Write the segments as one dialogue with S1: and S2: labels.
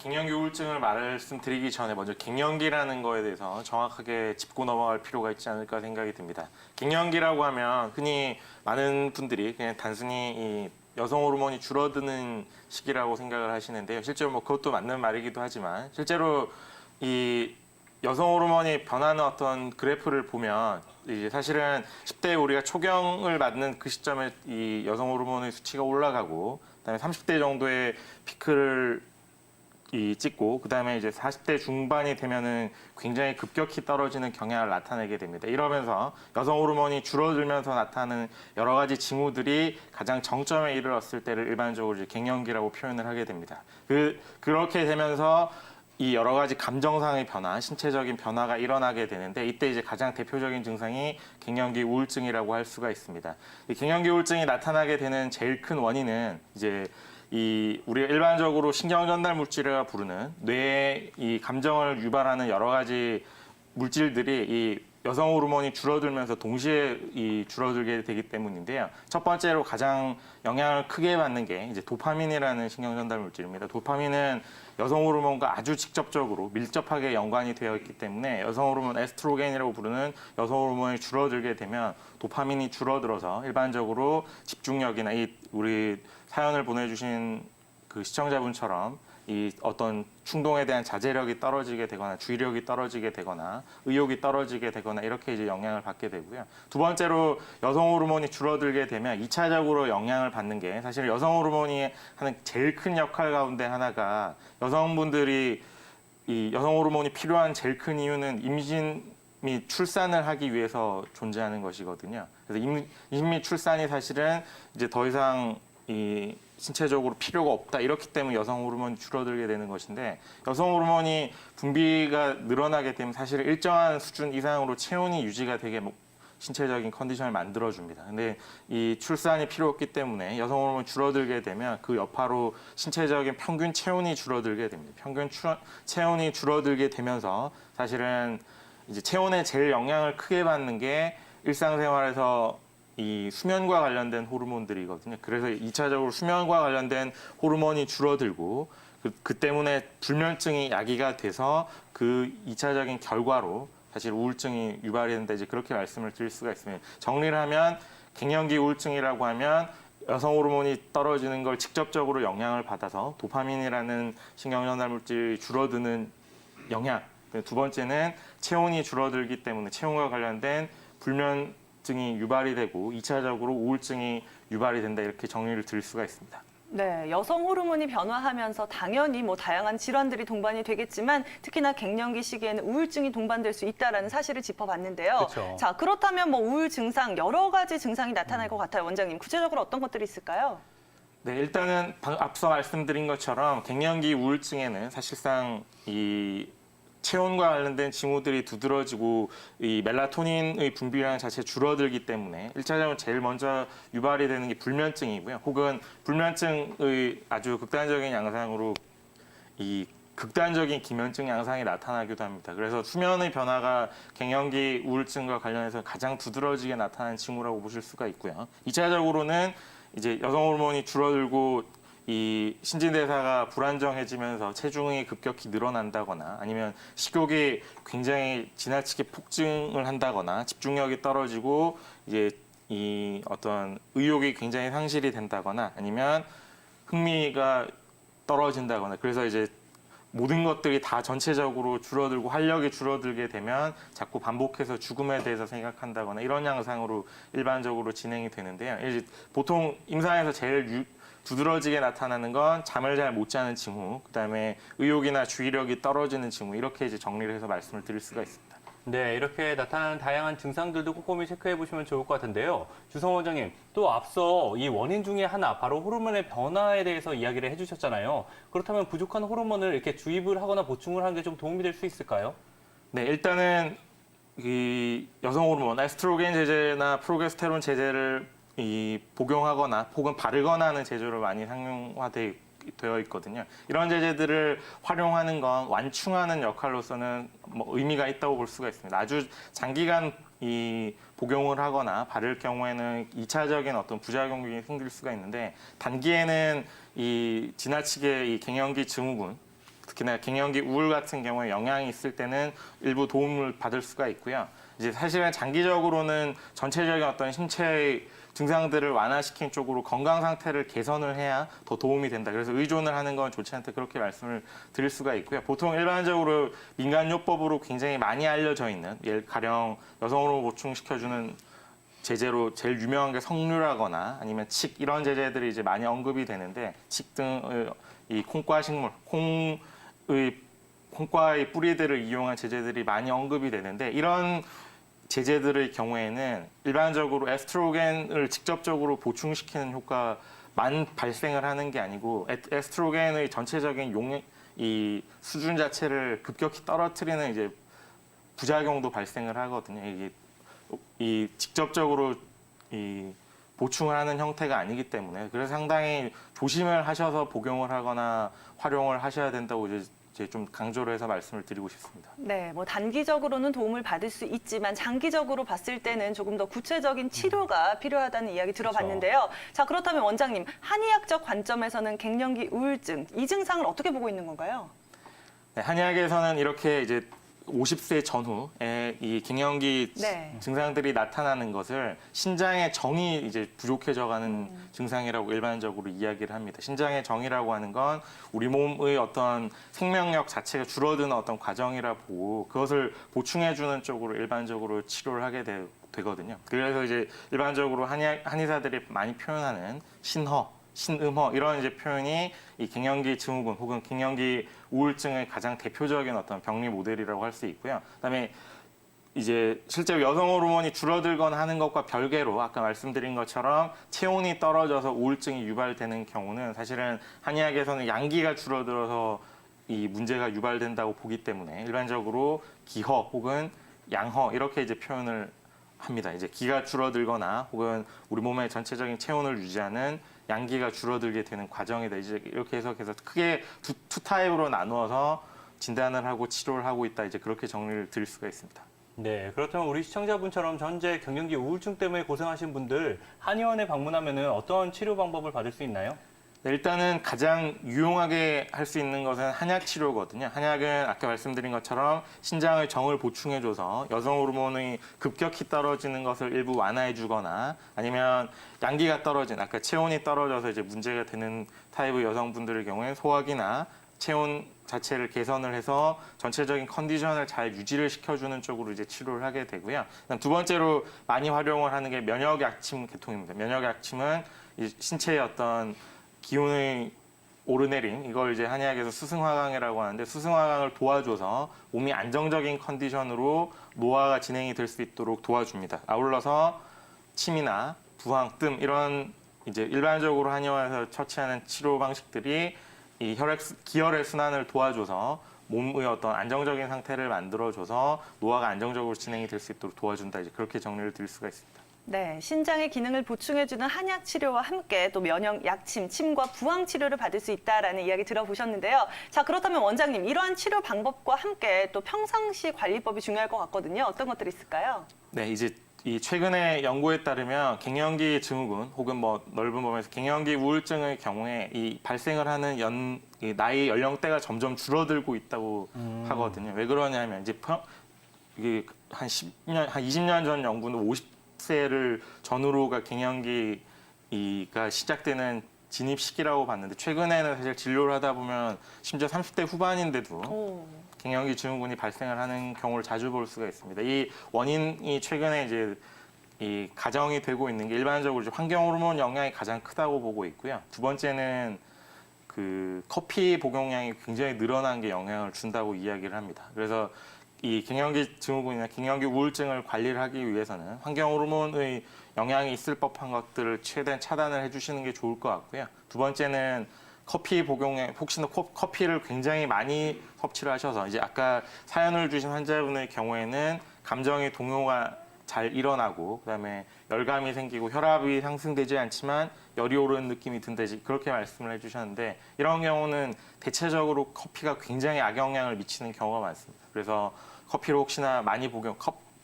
S1: 갱년기 우울증을 말씀드리기 전에 먼저 갱년기라는 거에 대해서 정확하게 짚고 넘어갈 필요가 있지 않을까 생각이 듭니다. 갱년기라고 하면 흔히 많은 분들이 그냥 단순히 이 여성 호르몬이 줄어드는 시기라고 생각을 하시는데요. 실제로 뭐 그것도 맞는 말이기도 하지만 실제로 이 여성 호르몬이 변하는 어떤 그래프를 보면 이제 사실은 10대에 우리가 초경을 맞는 그 시점에 이 여성 호르몬의 수치가 올라가고 그다음에 30대 정도의 피크를 찍고 그다음에 이제 40대 중반이 되면은 굉장히 급격히 떨어지는 경향을 나타내게 됩니다. 이러면서 여성 호르몬이 줄어들면서 나타나는 여러 가지 징후들이 가장 정점에 이르렀을 때를 일반적으로 이제 갱년기라고 표현을 하게 됩니다. 그렇게 되면서 이 여러 가지 감정상의 변화, 신체적인 변화가 일어나게 되는데 이때 이제 가장 대표적인 증상이 갱년기 우울증이라고 할 수가 있습니다. 이 갱년기 우울증이 나타나게 되는 제일 큰 원인은 이제 우리가 일반적으로 신경 전달 물질이라 부르는 뇌의 이 감정을 유발하는 여러 가지 물질들이 이 여성 호르몬이 줄어들면서 동시에 줄어들게 되기 때문인데요. 첫 번째로 가장 영향을 크게 받는 게 이제 도파민이라는 신경 전달 물질입니다. 도파민은 여성 호르몬과 아주 직접적으로 밀접하게 연관이 되어 있기 때문에 여성 호르몬 에스트로겐이라고 부르는 여성 호르몬이 줄어들게 되면 도파민이 줄어들어서 일반적으로 집중력이나 우리 사연을 보내주신 그 시청자분처럼 이 어떤 충동에 대한 자제력이 떨어지게 되거나 주의력이 떨어지게 되거나 의욕이 떨어지게 되거나 이렇게 이제 영향을 받게 되고요. 두 번째로 여성 호르몬이 줄어들게 되면 2차적으로 영향을 받는 게 사실 여성 호르몬이 하는 제일 큰 역할 가운데 하나가 여성분들이 이 여성 호르몬이 필요한 제일 큰 이유는 임신 및 출산을 하기 위해서 존재하는 것이거든요. 그래서 임신 및 출산이 사실은 이제 더 이상 이 신체적으로 필요가 없다. 이렇기 때문에 여성 호르몬이 줄어들게 되는 것인데 여성 호르몬이 분비가 늘어나게 되면 사실 일정한 수준 이상으로 체온이 유지가 되게 신체적인 컨디션을 만들어줍니다. 근데 이 출산이 필요 없기 때문에 여성 호르몬이 줄어들게 되면 그 여파로 신체적인 평균 체온이 줄어들게 됩니다. 평균 체온이 줄어들게 되면서 사실은 이제 체온에 제일 영향을 크게 받는 게 일상생활에서 이 수면과 관련된 호르몬들이거든요. 그래서 2차적으로 수면과 관련된 호르몬이 줄어들고 그 때문에 불면증이 야기가 돼서 그 2차적인 결과로 사실 우울증이 유발이 된다. 이제 그렇게 말씀을 드릴 수가 있습니다. 정리를 하면 갱년기 우울증이라고 하면 여성 호르몬이 떨어지는 걸 직접적으로 영향을 받아서 도파민이라는 신경전달 물질이 줄어드는 영향. 두 번째는 체온이 줄어들기 때문에 체온과 관련된 불면증이 유발이 되고 2차적으로 우울증이 유발이 된다. 이렇게 정리를 드릴 수가 있습니다.
S2: 네, 여성 호르몬이 변화하면서 당연히 뭐 다양한 질환들이 동반이 되겠지만 특히나 갱년기 시기에는 우울증이 동반될 수 있다라는 사실을 짚어봤는데요.
S3: 그렇죠.
S2: 자, 그렇다면 뭐 우울 증상 여러 가지 증상이 나타날 것 같아요, 원장님. 구체적으로 어떤 것들이 있을까요?
S1: 네, 일단은 앞서 말씀드린 것처럼 갱년기 우울증에는 사실상 이 체온과 관련된 징후들이 두드러지고 이 멜라토닌의 분비량 자체 줄어들기 때문에 1차적으로 제일 먼저 유발이 되는 게 불면증이고요. 혹은 불면증의 아주 극단적인 양상으로 이 극단적인 기면증 양상이 나타나기도 합니다. 그래서 수면의 변화가 갱년기 우울증과 관련해서 가장 두드러지게 나타나는 징후라고 보실 수가 있고요. 2차적으로는 이제 여성 호르몬이 줄어들고 이 신진대사가 불안정해지면서 체중이 급격히 늘어난다거나 아니면 식욕이 굉장히 지나치게 폭증을 한다거나 집중력이 떨어지고 이제 이 어떤 의욕이 굉장히 상실이 된다거나 아니면 흥미가 떨어진다거나 그래서 이제 모든 것들이 다 전체적으로 줄어들고 활력이 줄어들게 되면 자꾸 반복해서 죽음에 대해서 생각한다거나 이런 양상으로 일반적으로 진행이 되는데요. 이제 보통 임상에서 제일 두드러지게 나타나는 건 잠을 잘 못 자는 징후, 그다음에 의욕이나 주의력이 떨어지는 징후 이렇게 이제 정리를 해서 말씀을 드릴 수가 있습니다.
S3: 네, 이렇게 나타나는 다양한 증상들도 꼼꼼히 체크해 보시면 좋을 것 같은데요. 주성 원장님, 또 앞서 이 원인 중에 하나, 바로 호르몬의 변화에 대해서 이야기를 해주셨잖아요. 그렇다면 부족한 호르몬을 이렇게 주입을 하거나 보충을 하는 게 좀 도움이 될 수 있을까요?
S1: 네, 일단은 이 여성 호르몬, 에스트로겐 제제나 프로게스테론 제제를 복용하거나 혹은 바르거나 하는 제조를 많이 상용화되어 있거든요. 이런 제제들을 활용하는 건 완충하는 역할로서는 뭐 의미가 있다고 볼 수가 있습니다. 아주 장기간 복용을 하거나 바를 경우에는 2차적인 어떤 부작용이 생길 수가 있는데 단기에는 지나치게 갱년기 증후군 특히나 갱년기 우울 같은 경우에 영향이 있을 때는 일부 도움을 받을 수가 있고요. 이제 사실은 장기적으로는 전체적인 어떤 신체의 증상들을 완화시킨 쪽으로 건강 상태를 개선을 해야 더 도움이 된다. 그래서 의존을 하는 건 좋지 않다. 그렇게 말씀을 드릴 수가 있고요. 보통 일반적으로 민간요법으로 굉장히 많이 알려져 있는 가령 여성호르몬 보충시켜주는 제재로 제일 유명한 게 석류라거나 아니면 칡 이런 제재들이 이제 많이 언급이 되는데 칡 등의 이 콩과 식물, 콩과의 뿌리들을 이용한 제재들이 많이 언급이 되는데 이런 제재들의 경우에는 일반적으로 에스트로겐을 직접적으로 보충시키는 효과만 발생을 하는 게 아니고 에스트로겐의 전체적인 이 수준 자체를 급격히 떨어뜨리는 이제 부작용도 발생을 하거든요. 이게 이 직접적으로 이 보충을 하는 형태가 아니기 때문에 그래서 상당히 조심을 하셔서 복용을 하거나 활용을 하셔야 된다고 이제 좀 강조를 해서 말씀을 드리고 싶습니다.
S2: 네, 뭐 단기적으로는 도움을 받을 수 있지만 장기적으로 봤을 때는 조금 더 구체적인 치료가 필요하다는 이야기 들어봤는데요. 자, 그렇다면 원장님, 한의학적 관점에서는 갱년기 우울증, 이 증상을 어떻게 보고 있는 건가요?
S1: 네, 한의학에서는 이렇게 이제 50세 전후에 이 갱년기
S2: 네.
S1: 증상들이 나타나는 것을 신장의 정이 이제 부족해져가는 증상이라고 일반적으로 이야기를 합니다. 신장의 정이라고 하는 건 우리 몸의 어떤 생명력 자체가 줄어드는 어떤 과정이라 보고 그것을 보충해주는 쪽으로 일반적으로 치료를 하게 되거든요. 그래서 이제 일반적으로 한의사들이 많이 표현하는 신음허 이런 이제 표현이 이 갱년기 증후군 혹은 갱년기 우울증의 가장 대표적인 어떤 병리 모델이라고 할 수 있고요. 그다음에 이제 실제로 여성 호르몬이 줄어들거나 하는 것과 별개로 아까 말씀드린 것처럼 체온이 떨어져서 우울증이 유발되는 경우는 사실은 한의학에서는 양기가 줄어들어서 이 문제가 유발된다고 보기 때문에 일반적으로 기허 혹은 양허 이렇게 이제 표현을 합니다. 이제 기가 줄어들거나 혹은 우리 몸의 전체적인 체온을 유지하는 양기가 줄어들게 되는 과정이다. 이제 이렇게 해서 크게 투 타입으로 나누어서 진단을 하고 치료를 하고 있다. 이제 그렇게 정리를 드릴 수가 있습니다.
S3: 네, 그렇다면 우리 시청자분처럼 현재 갱년기 우울증 때문에 고생하신 분들 한의원에 방문하면 어떤 치료 방법을 받을 수 있나요?
S1: 네, 일단은 가장 유용하게 할 수 있는 것은 한약 치료거든요. 한약은 아까 말씀드린 것처럼 신장의 정을 보충해줘서 여성 호르몬이 급격히 떨어지는 것을 일부 완화해주거나 아니면 양기가 떨어진 아까 체온이 떨어져서 이제 문제가 되는 타입의 여성분들의 경우에 소화기나 체온 자체를 개선을 해서 전체적인 컨디션을 잘 유지를 시켜주는 쪽으로 이제 치료를 하게 되고요. 두 번째로 많이 활용을 하는 게 면역약침 계통입니다. 면역약침은 이 신체의 어떤 기운의 오르내림 이걸 이제 한의학에서 수승화강이라고 하는데 수승화강을 도와줘서 몸이 안정적인 컨디션으로 노화가 진행이 될 수 있도록 도와줍니다. 아울러서 침이나 부항, 뜸 이런 이제 일반적으로 한의원에서 처치하는 치료 방식들이 이 기혈의 순환을 도와줘서 몸의 어떤 안정적인 상태를 만들어줘서 노화가 안정적으로 진행이 될 수 있도록 도와준다. 이제 그렇게 정리를 드릴 수가 있습니다.
S2: 네, 신장의 기능을 보충해주는 한약 치료와 함께 또 면역 약침, 침과 부항 치료를 받을 수 있다라는 이야기 들어보셨는데요. 자, 그렇다면 원장님, 이러한 치료 방법과 함께 또 평상시 관리법이 중요할 것 같거든요. 어떤 것들이 있을까요?
S1: 네, 이제 이 최근의 연구에 따르면 갱년기 증후군 혹은 뭐 넓은 범위에서 갱년기 우울증의 경우에 이 발생을 하는 이 나이 연령대가 점점 줄어들고 있다고 하거든요. 왜 그러냐면 이제 이게 한 20년 전 연구는 50세를 전후로가 갱년기가 시작되는 진입 시기라고 봤는데 최근에는 사실 진료를 하다 보면 심지어 30대 후반인데도 갱년기 증후군이 발생을 하는 경우를 자주 볼 수가 있습니다. 이 원인이 최근에 이제 이 가정이 되고 있는 게 일반적으로 이제 환경 호르몬 영향이 가장 크다고 보고 있고요. 두 번째는 그 커피 복용량이 굉장히 늘어난 게 영향을 준다고 이야기를 합니다. 그래서 이 갱년기 증후군이나 갱년기 우울증을 관리를 하기 위해서는 환경 호르몬의 영향이 있을 법한 것들을 최대한 차단을 해주시는 게 좋을 것 같고요. 두 번째는 커피 복용량, 혹시나 커피를 굉장히 많이 섭취를 하셔서 이제 아까 사연을 주신 환자분의 경우에는 감정의 동요가 잘 일어나고 그다음에 열감이 생기고 혈압이 상승되지 않지만 열이 오르는 느낌이 든다 그렇게 말씀을 해주셨는데 이런 경우는 대체적으로 커피가 굉장히 악영향을 미치는 경우가 많습니다. 그래서 커피를 혹시나 많이 복용,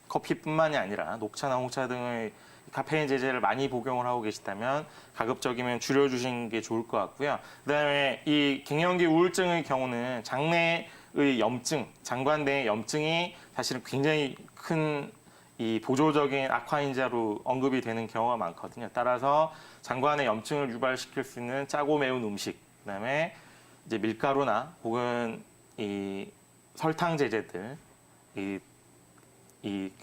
S1: 커피뿐만이 아니라 녹차나 홍차 등의 카페인 제제를 많이 복용을 하고 계시다면 가급적이면 줄여주시는 게 좋을 것 같고요. 그다음에 이 갱년기 우울증의 경우는 장내의 염증, 장관내의 염증이 사실은 굉장히 큰 이 보조적인 악화인자로 언급이 되는 경우가 많거든요. 따라서 장관의 염증을 유발시킬 수 있는 짜고 매운 음식, 그다음에 이제 밀가루나 혹은 이 설탕 제제들, 이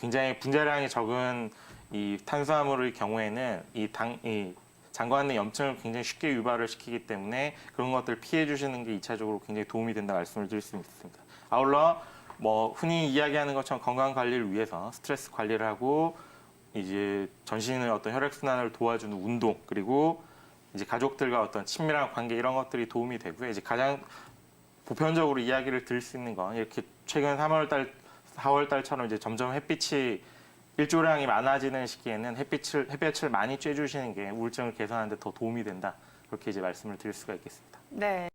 S1: 굉장히 분자량이 적은 이 탄수화물의 경우에는 이 장관의 염증을 굉장히 쉽게 유발을 시키기 때문에 그런 것들을 피해 주시는 게 2차적으로 굉장히 도움이 된다 말씀을 드릴 수 있습니다. 아울러 뭐 흔히 이야기하는 것처럼 건강 관리를 위해서 스트레스 관리를 하고 이제 전신의 어떤 혈액 순환을 도와주는 운동, 그리고 이제 가족들과 어떤 친밀한 관계 이런 것들이 도움이 되고요. 이제 가장 보편적으로 이야기를 드릴 수 있는 건 이렇게 최근 4월 달처럼 이제 점점 햇빛이 일조량이 많아지는 시기에는 햇볕을 많이 쬐주시는 게 우울증을 개선하는 데 더 도움이 된다. 그렇게 이제 말씀을 드릴 수가 있겠습니다.
S2: 네.